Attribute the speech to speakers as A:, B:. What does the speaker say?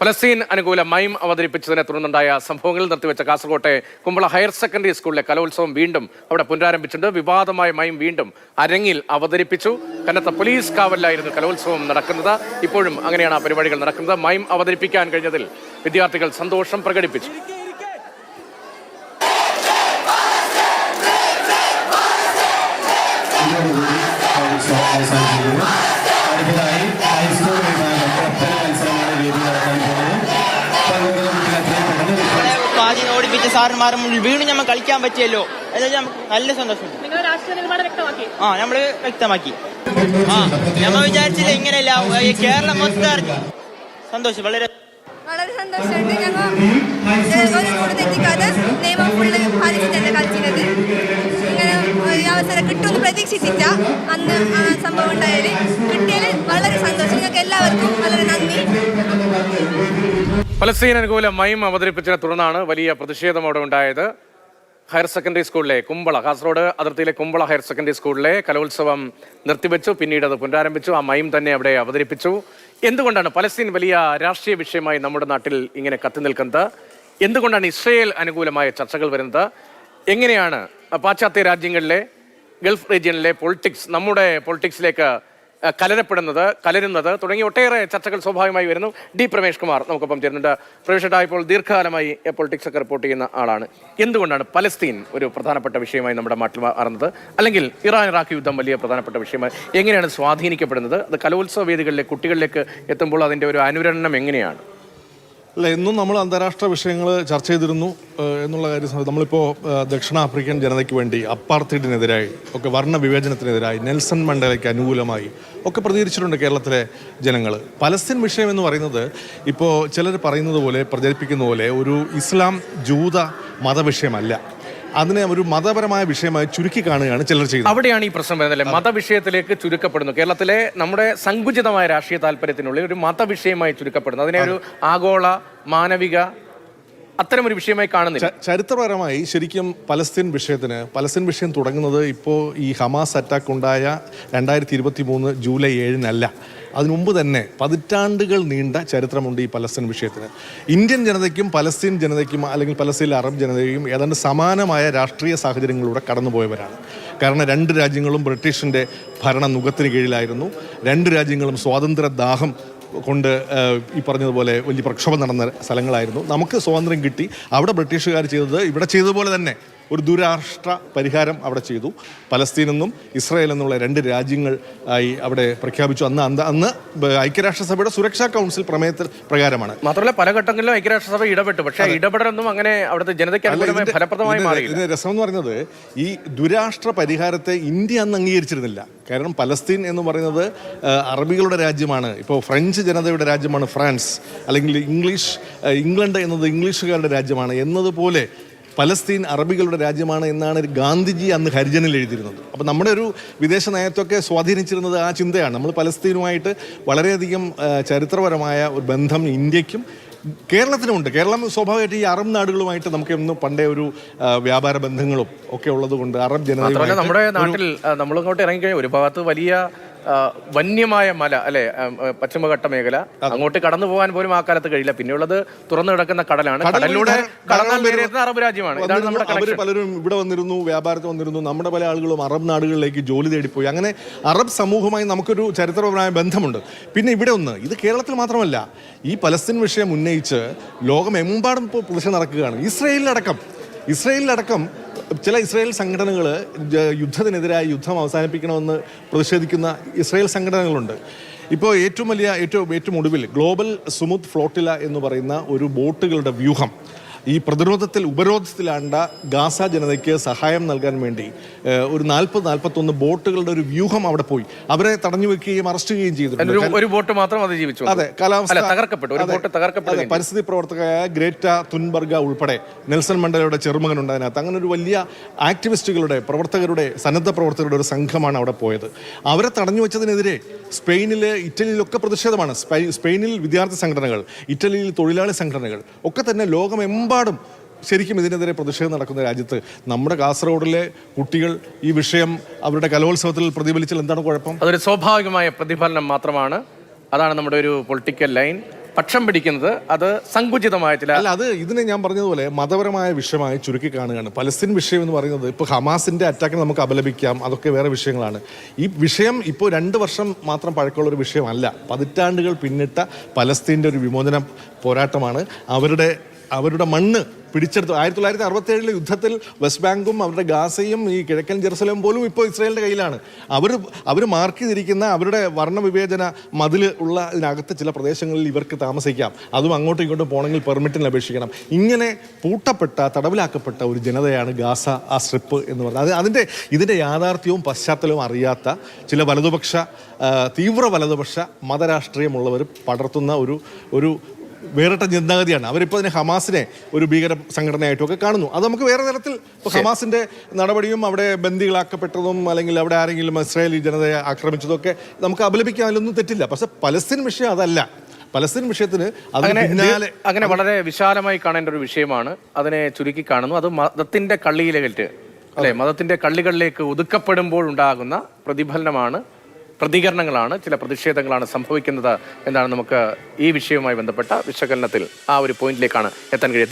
A: Palestine അനുകൂല മൈം അവതരിപ്പിച്ചതിനെ തുടർന്നുണ്ടായ സംഭവങ്ങളിൽ നിർത്തിവെച്ച കാസർകോട്ടെ കുമ്പള ഹയർ സെക്കൻഡറി സ്കൂളിലെ കലോത്സവം വീണ്ടും അവിടെ പുനരാരംഭിച്ചിട്ടുണ്ട്. വിവാദമായ മൈം വീണ്ടും അരങ്ങിൽ അവതരിപ്പിച്ചു. കനത്ത പോലീസ് കാവലിലായിരുന്നു കലോത്സവം നടക്കുന്നത്. ഇപ്പോഴും അങ്ങനെയാണ് ആ പരിപാടികൾ നടക്കുന്നത്. മൈം അവതരിപ്പിക്കാൻ കഴിഞ്ഞതിൽ വിദ്യാർത്ഥികൾ സന്തോഷം പ്രകടിപ്പിച്ചു.
B: ഓടിപ്പിച്ച സാറന്മാരുടെ മുന്നിൽ വീണ്ടും നമ്മൾ കളിക്കാൻ പറ്റിയല്ലോ, നല്ല സന്തോഷം. നമ്മള് വ്യക്തമാക്കി. നമ്മൾ വിചാരിച്ചില്ല ഇങ്ങനെയല്ല, കേരളം മൊത്തം അറിഞ്ഞു. സന്തോഷം, വളരെ
C: വളരെ സന്തോഷമുണ്ട്. ഞങ്ങൾ ഒരു കൂടെ തെറ്റിക്കാതെ നിയമം ഫുള്ള് പാലിച്ചിട്ടല്ല കളിച്ചിരുന്നത്. ഇങ്ങനെ ഈ അവസരം കിട്ടുമെന്ന് പ്രതീക്ഷിച്ചില്ല. അന്ന് ആ സംഭവം ഉണ്ടായാല് കിട്ടിയാൽ വളരെ സന്തോഷം. ഞങ്ങൾക്ക് എല്ലാവർക്കും വളരെ നന്ദി.
A: പലസ്തീൻ അനുകൂല മൈം അവതരിപ്പിച്ചതിനെ തുടർന്നാണ് വലിയ പ്രതിഷേധം അവിടെ ഉണ്ടായത്. ഹയർ സെക്കൻഡറി സ്കൂളിലെ കുമ്പള, കാസർഗോഡ് അതിർത്തിയിലെ കുമ്പള ഹയർ സെക്കൻഡറി സ്കൂളിലെ കലോത്സവം നിർത്തിവെച്ചു. പിന്നീട് അത് പുനരാരംഭിച്ചു. ആ മൈം തന്നെ അവിടെ അവതരിപ്പിച്ചു. എന്തുകൊണ്ടാണ് പലസ്തീൻ വലിയ രാഷ്ട്രീയ വിഷയമായി നമ്മുടെ നാട്ടിൽ ഇങ്ങനെ കത്തി നിൽക്കുന്നത്? എന്തുകൊണ്ടാണ് ഇസ്രയേൽ അനുകൂലമായ ചർച്ചകൾ വരുന്നത്? എങ്ങനെയാണ് പാശ്ചാത്യ രാജ്യങ്ങളിലെ ഗൾഫ് റീജിയനിലെ പൊളിറ്റിക്സ് നമ്മുടെ പൊളിറ്റിക്സിലേക്ക് കലരുന്നത് തുടങ്ങിയ ഒട്ടേറെ ചർച്ചകൾ സ്വാഭാവികമായി വരുന്നു. ഡി പ്രമേഷ് കുമാർ നമുക്കൊപ്പം ചേരുന്നുണ്ട്. പ്രവേശിട്ടാ ഇപ്പോൾ ദീർഘകാലമായി പൊളിറ്റിക്സ് ഒക്കെ റിപ്പോർട്ട് ചെയ്യുന്ന ആളാണ്. എന്തുകൊണ്ടാണ് പലസ്തീൻ ഒരു പ്രധാനപ്പെട്ട വിഷയമായി നമ്മുടെ നാട്ടിൽ മാറുന്നത്? അല്ലെങ്കിൽ ഇറാൻ ഇറാഖ് യുദ്ധം വലിയ പ്രധാനപ്പെട്ട വിഷയമായി എങ്ങനെയാണ് സ്വാധീനിക്കപ്പെടുന്നത്? അത് കലോത്സവ വേദികളിലെ കുട്ടികളിലേക്ക് എത്തുമ്പോൾ അതിൻ്റെ ഒരു അനുരണനം എങ്ങനെയാണ്?
D: അല്ല, എന്നും നമ്മൾ അന്താരാഷ്ട്ര വിഷയങ്ങൾ ചർച്ച ചെയ്തിരുന്നു എന്നുള്ള കാര്യം. നമ്മളിപ്പോൾ ദക്ഷിണാഫ്രിക്കൻ ജനതയ്ക്ക് വേണ്ടി അപ്പാർത്തൈഡിനെതിരായി ഒക്കെ, വർണ്ണവിവേചനത്തിനെതിരായി, നെൽസൺ മണ്ടേലയ്ക്ക് അനുകൂലമായി ഒക്കെ പ്രതികരിച്ചിട്ടുണ്ട് കേരളത്തിലെ ജനങ്ങൾ. പലസ്തീൻ വിഷയം എന്ന് പറയുന്നത് ഇപ്പോൾ ചിലർ പറയുന്നത് പോലെ, പ്രചരിപ്പിക്കുന്ന പോലെ ഒരു ഇസ്ലാം ജൂത മതവിഷയമല്ല. അതിനെ ഒരു മതപരമായ വിഷയമായി ചുരുക്കി കാണുകയാണ് ചിലർ ചെയ്യുന്നത്.
A: അവിടെയാണ് ഈ പ്രശ്നം വരുന്നത്. മതവിഷയത്തിലേക്ക് ചുരുക്കപ്പെടുന്നു. കേരളത്തിലെ നമ്മുടെ സങ്കുചിതമായ രാഷ്ട്രീയ താല്പര്യത്തിനുള്ളിൽ ഒരു മതവിഷയമായി ചുരുക്കപ്പെടുന്നു. അതിനെ ഒരു ആഗോള മാനവിക അത്തരമൊരു വിഷയമായി കാണുന്നില്ല.
D: ചരിത്രപരമായി ശരിക്കും പലസ്തീൻ വിഷയം തുടങ്ങുന്നത് ഇപ്പോൾ ഈ ഹമാസ് അറ്റാക്ക് ഉണ്ടായ 2023 ജൂലൈ 7-നല്ല. അതിനു മുമ്പ് തന്നെ പതിറ്റാണ്ടുകൾ നീണ്ട ചരിത്രമുണ്ട് ഈ പലസ്തീൻ വിഷയത്തിന്. ഇന്ത്യൻ ജനതയ്ക്കും പലസ്തീൻ ജനതയ്ക്കും അല്ലെങ്കിൽ പലസ്തീനിലെ അറബ് ജനതയ്ക്കും ഏതാണ്ട് സമാനമായ രാഷ്ട്രീയ സാഹചര്യങ്ങളിലൂടെ കടന്നുപോയവരാണ്. കാരണം രണ്ട് രാജ്യങ്ങളും ബ്രിട്ടീഷിൻ്റെ ഭരണ നുഖത്തിന് കീഴിലായിരുന്നു. രണ്ട് രാജ്യങ്ങളും സ്വാതന്ത്ര്യദാഹം കൊണ്ട് ഈ പറഞ്ഞതുപോലെ വലിയ പ്രക്ഷോഭം നടന്ന സ്ഥലങ്ങളായിരുന്നു. നമുക്ക് സ്വാതന്ത്ര്യം കിട്ടി. അവിടെ ബ്രിട്ടീഷുകാർ ചെയ്തത് ഇവിടെ ചെയ്തതുപോലെ തന്നെ ഒരു ദുരാഷ്ട്ര പരിഹാരം അവിടെ ചെയ്തു. പലസ്തീൻ എന്നും ഇസ്രായേൽ എന്നുള്ള രണ്ട് രാജ്യങ്ങൾ ആയി അവിടെ പ്രഖ്യാപിച്ചു. അന്ന് ഐക്യരാഷ്ട്രസഭയുടെ സുരക്ഷാ കൗൺസിൽ പ്രമേയത്തിൽ പ്രകാരമാണ്.
A: മാത്രമല്ല പല ഘട്ടങ്ങളിലും ഐക്യരാഷ്ട്രസഭ ഇടപെട്ടു. പക്ഷേ ഇടപെടലൊന്നും അങ്ങനെ അവിടുത്തെ ജനതയ്ക്ക് ഫലപ്രദമായി മാറി.
D: ഇതിന് രസം എന്ന് പറയുന്നത് ഈ ദുരാഷ്ട്ര പരിഹാരത്തെ ഇന്ത്യ അന്ന് അംഗീകരിച്ചിരുന്നില്ല. കാരണം പലസ്തീൻ എന്ന് പറയുന്നത് അറബികളുടെ രാജ്യമാണ്. ഇപ്പോൾ ഫ്രഞ്ച് ജനതയുടെ രാജ്യമാണ് ഫ്രാൻസ്, അല്ലെങ്കിൽ ഇംഗ്ലണ്ട് എന്നത് ഇംഗ്ലീഷുകാരുടെ രാജ്യമാണ് എന്നതുപോലെ പലസ്തീൻ അറബികളുടെ രാജ്യമാണ് എന്നാണ് ഗാന്ധിജി അന്ന് ഹരിജനിൽ എഴുതിയിരുന്നത്. അപ്പോൾ നമ്മുടെ ഒരു വിദേശ നയത്തൊക്കെ സ്വാധീനിച്ചിരുന്നത് ആ ചിന്തയാണ്. നമ്മൾ പലസ്തീനുമായിട്ട് വളരെയധികം ചരിത്രപരമായ ഒരു ബന്ധം ഇന്ത്യക്കും കേരളത്തിനുമുണ്ട്. കേരളം സ്വാഭാവികമായിട്ട് ഈ അറബ് നാടുകളുമായിട്ട് നമുക്ക് എന്നും പണ്ടേ ഒരു വ്യാപാര ബന്ധങ്ങളും ഒക്കെ ഉള്ളത് കൊണ്ട് അറബ് ജനത
A: നമ്മുടെ നാട്ടിൽ നമ്മളിങ്ങോട്ട് ഇറങ്ങിക്കഴിഞ്ഞാൽ ഒരു ഭാഗത്ത് വലിയ വന്യമായ മല അല്ലെ, പശ്ചിമഘട്ട മേഖല, അങ്ങോട്ട് കടന്നു പോകാൻ പോലും ആ കാലത്ത് കഴിയില്ല. പിന്നെയുള്ളത് തുറന്നു കിടക്കുന്ന കടലാണ്. കടലിലൂടെ അറബ് രാജ്യമാണ്. ഇതാണ് നമ്മുടെ
D: അവർ പലരും ഇവിടെ വന്നിരുന്നു, വ്യാപാരത്തിൽ വന്നിരുന്നു. നമ്മുടെ പല ആളുകളും അറബ് നാടുകളിലേക്ക് ജോലി തേടിപ്പോയി. അങ്ങനെ അറബ് സമൂഹമായി നമുക്കൊരു ചരിത്രപരമായ ബന്ധമുണ്ട്. പിന്നെ ഇവിടെ ഇത് കേരളത്തിൽ മാത്രമല്ല, ഈ പലസ്തീൻ വിഷയം ഉന്നയിച്ച് ലോകമെമ്പാടും ഇപ്പോൾ പ്രതിഷേധം നടക്കുകയാണ്. ഇസ്രയേലിലടക്കം ചില ഇസ്രായേൽ സംഘടനകൾ യുദ്ധത്തിനെതിരായി യുദ്ധം അവസാനിപ്പിക്കണമെന്ന് പ്രതിഷേധിക്കുന്ന ഇസ്രായേൽ സംഘടനകളുണ്ട്. ഇപ്പോൾ ഏറ്റവും ഒടുവിൽ ഗ്ലോബൽ സുമുദ് ഫ്ലോട്ടില എന്ന് പറയുന്ന ഒരു ബോട്ടുകളുടെ വ്യൂഹം ഈ ഉപരോധത്തിലാണ്ട ഗാസ ജനതയ്ക്ക് സഹായം നൽകാൻ വേണ്ടി ഒരു 40-41 ബോട്ടുകളുടെ ഒരു വ്യൂഹം അവിടെ പോയി. അവരെ തടഞ്ഞു വെക്കുകയും അറസ്റ്റ് ചെയ്യുകയും ചെയ്തു.
A: ഒരു ബോട്ട് മാത്രം അതിജീവിച്ചു.
D: അതെ, പരിസ്ഥിതി പ്രവർത്തകയായ ഗ്രേറ്റ തുൻബർഗ ഉൾപ്പെടെ നെൽസൺ മണ്ടേലയുടെ ചെറുമകൻ ഉണ്ടായതിനകത്ത്. അങ്ങനെ ഒരു വലിയ ആക്ടിവിസ്റ്റുകളുടെ സന്നദ്ധ പ്രവർത്തകരുടെ ഒരു സംഘമാണ് അവിടെ പോയത്. അവരെ തടഞ്ഞു വെച്ചതിനെതിരെ സ്പെയിനിൽ, ഇറ്റലിയിലൊക്കെ പ്രതിഷേധമാണ്. സ്പെയിനിൽ വിദ്യാർത്ഥി സംഘടനകൾ, ഇറ്റലിയിൽ തൊഴിലാളി സംഘടനകൾ ഒക്കെ തന്നെ ലോകമെമ്പാടും ശരിക്കും ഇതിനെതിരെ പ്രതിഷേധം നടക്കുന്ന രാജ്യത്ത് നമ്മുടെ കാസർഗോഡിലെ കുട്ടികൾ ഈ വിഷയം അവരുടെ കലോത്സവത്തിൽ പ്രതിഫലിച്ചാൽ എന്താണ് കുഴപ്പം?
A: അതൊരു സ്വാഭാവികമായ പ്രതിഫലനം മാത്രമാണ്. അതാണ് നമ്മുടെ ഒരു പൊളിറ്റിക്കൽ ലൈൻ. പക്ഷം പിടിക്കുന്നത് അത് സങ്കുചിതമായ ചില
D: അല്ല, അത് ഇതിനെ ഞാൻ പറഞ്ഞതുപോലെ മതപരമായ വിഷയമായി ചുരുക്കി കാണുകയാണ്. പലസ്തീൻ വിഷയം എന്ന് പറയുന്നത് ഇപ്പോൾ ഹമാസിന്റെ അറ്റാക്കിനെ നമുക്ക് അപലപിക്കാം, അതൊക്കെ വേറെ വിഷയങ്ങളാണ്. ഈ വിഷയം ഇപ്പോൾ 2 വർഷം മാത്രം പഴക്കമുള്ള ഒരു വിഷയമല്ല. പതിറ്റാണ്ടുകൾ പിന്നിട്ട പലസ്തീൻ്റെ ഒരു വിമോചന പോരാട്ടമാണ്. അവരുടെ മണ്ണ് പിടിച്ചെടുത്തു. 1967 യുദ്ധത്തിൽ വെസ്റ്റ് ബാങ്കും അവരുടെ ഗാസയും ഈ കിഴക്കൻ ജെറുസലേം പോലും ഇപ്പോൾ ഇസ്രായേലിൻ്റെ കയ്യിലാണ്. അവർ മാർക്ക് ചെയ്തിരിക്കുന്ന അവരുടെ വർണ്ണവിവേചന മതിൽ ഉള്ള ഇതിനകത്ത് ചില പ്രദേശങ്ങളിൽ ഇവർക്ക് താമസിക്കാം, അതും അങ്ങോട്ടും ഇങ്ങോട്ടും പോകണമെങ്കിൽ പെർമിറ്റിന് അപേക്ഷിക്കണം. ഇങ്ങനെ പൂട്ടപ്പെട്ട തടവിലാക്കപ്പെട്ട ഒരു ജനതയാണ് ഗാസ ആ സ്ട്രിപ്പ് എന്ന് പറയുന്നത്. ഇതിൻ്റെ യാഥാർത്ഥ്യവും പശ്ചാത്തലവും അറിയാത്ത ചില തീവ്ര വലതുപക്ഷ മതരാഷ്ട്രീയമുള്ളവർ പടർത്തുന്ന ഒരു വേറിട്ട ചിന്താഗതിയാണ്. അവരിപ്പോൾ അതിനെ ഹമാസിനെ ഒരു ഭീകര സംഘടനയായിട്ടൊക്കെ കാണുന്നു. അത് നമുക്ക് വേറെ തരത്തിൽ ഇപ്പോൾ ഹമാസിന്റെ നടപടിയും അവിടെ ബന്ദികളാക്കപ്പെട്ടതും അല്ലെങ്കിൽ അവിടെ ആരെങ്കിലും ഇസ്രായേലി ജനതയെ ആക്രമിച്ചതൊക്കെ നമുക്ക് അപലപിക്കാൻ, അതിലൊന്നും തെറ്റില്ല. പക്ഷെ പലസ്തീൻ വിഷയം അതല്ല. പലസ്തീൻ വിഷയത്തിന്
A: അങ്ങനെ വളരെ വിശാലമായി കാണേണ്ട ഒരു വിഷയമാണ്. അതിനെ ചുരുക്കി കാണുന്നു. അത് മതത്തിന്റെ കള്ളിയിലേക്ക് അല്ലെ, മതത്തിന്റെ കള്ളികളിലേക്ക് ഒതുക്കപ്പെടുമ്പോൾ ഉണ്ടാകുന്ന പ്രതികരണങ്ങളാണ്, ചില പ്രതിഷേധങ്ങളാണ് സംഭവിക്കുന്നത് എന്നാണ് നമുക്ക് ഈ വിഷയവുമായി ബന്ധപ്പെട്ട വിശകലനത്തിൽ ആ ഒരു പോയിന്റിലേക്കാണ് എത്താൻ കഴിയുന്നത്.